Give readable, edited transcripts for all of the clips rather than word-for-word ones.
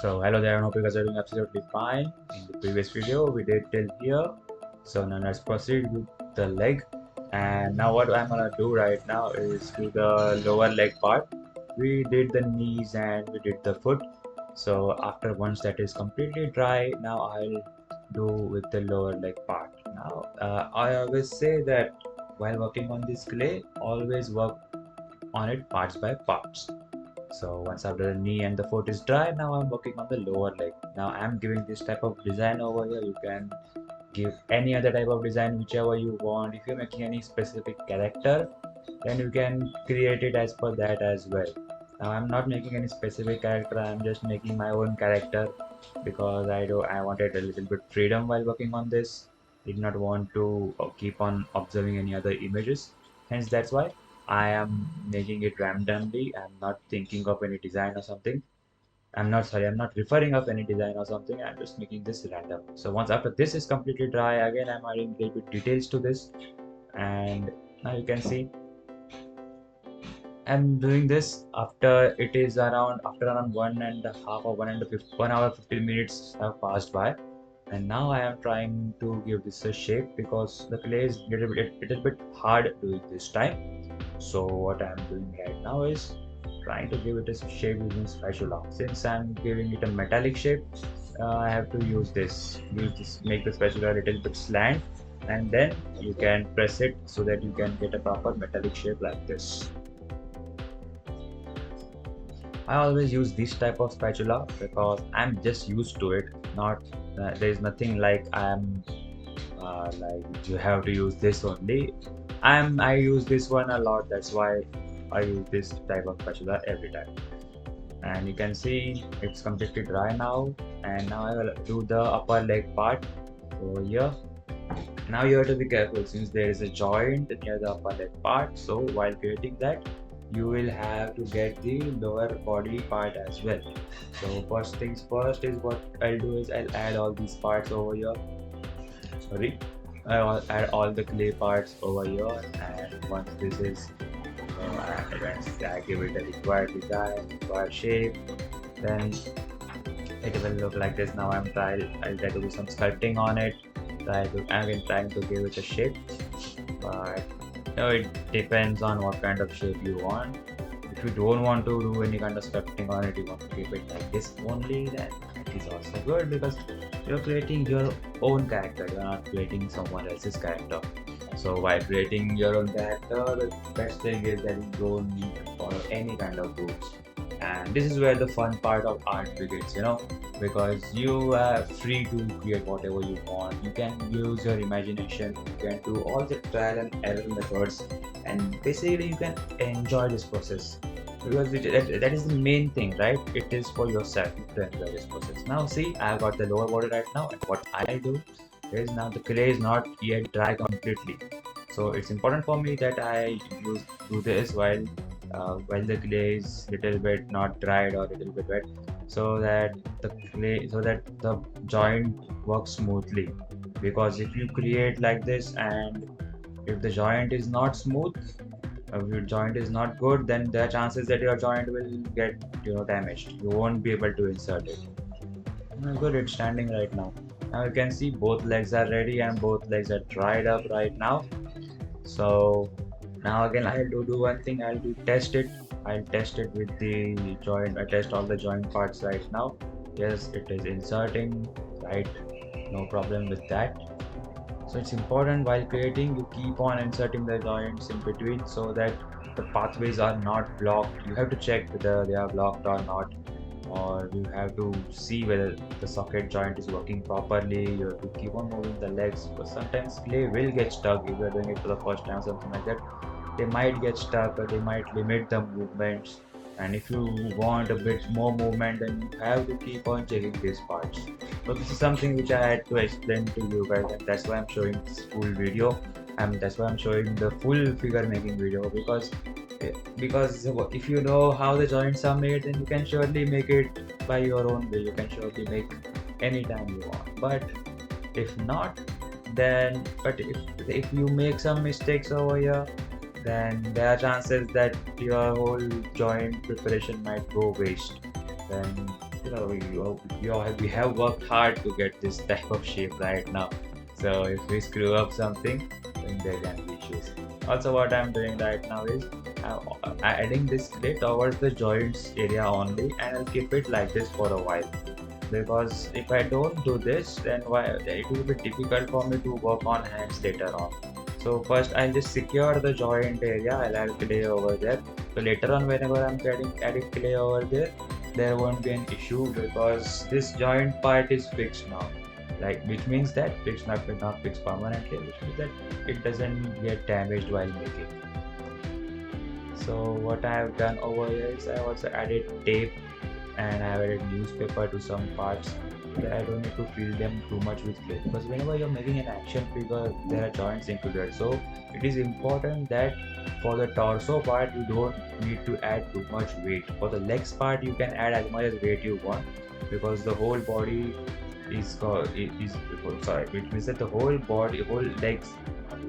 So hello there, I hope you guys are doing absolutely fine. In the previous video we did till here. So now let's proceed with the leg. And now what I'm gonna do right now is do the lower leg part. We did the knees and we did the foot. So after once that is completely dry, now I'll do with the lower leg part. Now I always say that while working on this clay, always work on it parts by parts. So once after the knee and the foot is dry, now I'm working on the lower leg. Now I'm giving this type of design over here. You can give any other type of design, whichever you want. If you're making any specific character, then you can create it as per that as well. Now I'm not making any specific character. I'm just making my own character because I wanted a little bit freedom while working on this. Did not want to keep on observing any other images. Hence that's why I am making it randomly. I'm not thinking of any design or something. I'm not referring of any design or something. I'm just making this random. So once after this is completely dry, again I'm adding a little bit details to this. And now you can see I'm doing this after it is around 1.5 or 1 hour 15 minutes have passed by. And now I am trying to give this a shape because the clay is little bit hard doing this time. So what I am doing right now is trying to give it a shape using spatula. Since I'm giving it a metallic shape, I have to use this. Make the spatula a little bit slant, and then you can press it so that you can get a proper metallic shape like this. I always use this type of spatula because I'm just used to it. Not there is nothing like like you have to use this only. I use this one a lot. That's why I use this type of spatula every time. And you can see it's completely dry now. And now I will do the upper leg part over here. Now you have to be careful since there is a joint near the upper leg part. So while creating that, you will have to get the lower body part as well. So first things first is what I'll do is I'll add all these parts over here. Sorry, I'll add all the clay parts over here, and once this is once I give it a required design, required shape, then it will look like this. Now I'll try to do some sculpting on it. I'm trying to give it a shape, but it depends on what kind of shape you want. If you don't want to do any kind of sculpting on it, you want to keep it like this only, then it is also good because you're creating your own character. You're not creating someone else's character. So while creating your own character, the best thing is that you don't need to follow any kind of rules. And this is where the fun part of art begins, because you are free to create whatever you want. You can use your imagination, you can do all the trial and error methods, and basically you can enjoy this process because that is the main thing, right? It is for yourself to enjoy this process. Now see, I've got the lower body right now, and what I'll do is now the clay is not yet dry completely, so it's important for me that I do this while the clay is little bit not dried or little bit wet, so that the joint works smoothly. Because if you create like this and if the joint is not smooth, if your joint is not good, then there are chances that your joint will get damaged. You won't be able to insert it. Good, it's standing right now. Now you can see both legs are ready and both legs are dried up right now. So now again I'll do one thing. I'll test it. I'll test it with the joint. I test all the joint parts right now. Yes, it is inserting right. No problem with that. So it's important while creating you keep on inserting the joints in between so that the pathways are not blocked. You have to check whether they are blocked or not, or you have to see whether the socket joint is working properly. You have to keep on moving the legs because sometimes clay will get stuck if you're doing it for the first time, something like that. They might get stuck or they might limit the movements, and if you want a bit more movement, then you have to keep on checking these parts. So this is something which I had to explain to you guys, and that's why I'm showing this full video, and that's why I'm showing the full figure making video, because if you know how the joints are made, then you can surely make it by your own way. You can surely make anytime you want. But if not, then if you make some mistakes over here, then there are chances that your whole joint preparation might go waste. Then we have worked hard to get this type of shape right now. So if we screw up something, then there can be issues. Also, what I'm doing right now is adding this clay towards the joints area only, and I'll keep it like this for a while. Because if I don't do this, then why it will be difficult for me to work on hands later on. So first I'll just secure the joint area. I'll add clay over there. So later on, whenever I'm adding clay over there, there won't be an issue because this joint part is fixed now. Like, which means that it's not fixed permanently, which means that it doesn't get damaged while making. So what I have done over here is I also added tape, and I have added newspaper to some parts that I don't need to fill them too much with clay, because whenever you're making an action figure there are joints included. So it is important that for the torso part you don't need to add too much weight. For the legs part you can add as much as weight you want, because the whole body is sorry, which means that the whole legs,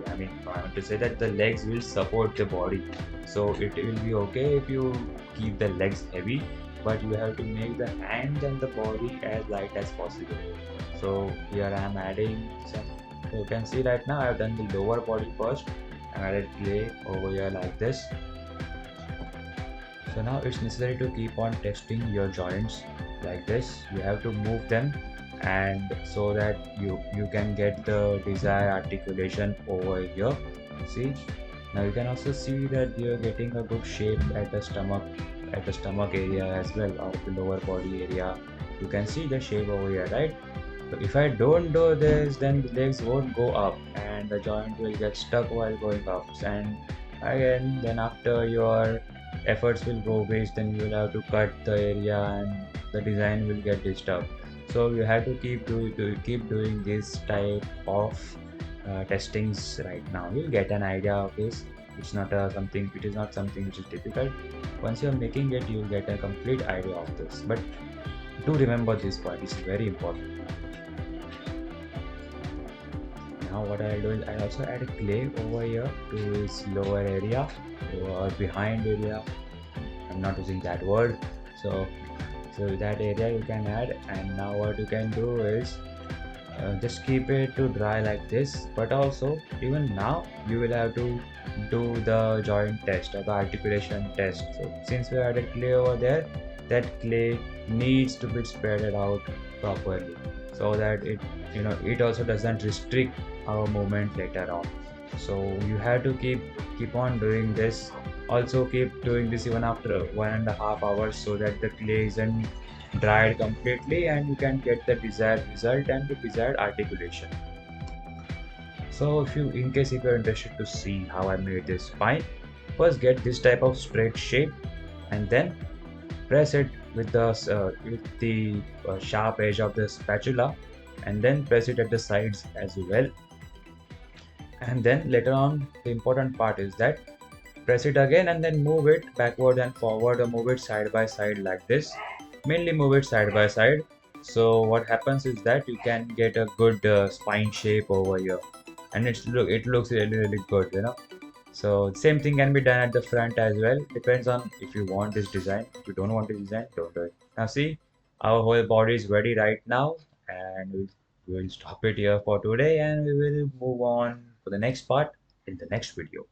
I mean, I want to say that the legs will support the body. So it will be okay if you keep the legs heavy, but you have to make the hands and the body as light as possible. So here I am adding some. You can see right now I have done the lower body first. I added clay over here like this. So now it's necessary to keep on testing your joints like this. You have to move them, and so that you can get the desired articulation over here. See, now you can also see that you're getting a good shape at the stomach area as well, or the lower body area. You can see the shape over here, right? So if I don't do this, then the legs won't go up and the joint will get stuck while going up. And again, then after your efforts will go waste, then you will have to cut the area and the design will get disturbed. So you have to keep doing this type of testings right now. You'll get an idea of this. It's not something. It is not something which is difficult. Once you're making it, you'll get a complete idea of this. But do remember this part. It's very important. Now what I'll do is I'll also add clay over here to its lower area or behind area. I'm not using that word. So that area you can add, and now what you can do is just keep it to dry like this. But also even now you will have to do the joint test or the articulation test. So since we added clay over there, that clay needs to be spreaded out properly, so that it also doesn't restrict our movement later on. So you have to keep on doing this. Also keep doing this even after 1.5 hours, so that the clay isn't dried completely and you can get the desired result and the desired articulation. So in case if you're interested to see how I made this spine, first get this type of straight shape and then press it with the sharp edge of the spatula, and then press it at the sides as well. And then later on, the important part is that press it again and then move it backward and forward, or move it side by side like this. Mainly move it side by side. So what happens is that you can get a good spine shape over here, and it looks really good. So same thing can be done at the front as well. Depends on if you want this design. If you don't want this design, don't do it. Now see, our whole body is ready right now, and we will stop it here for today, and we will move on for the next part in the next video.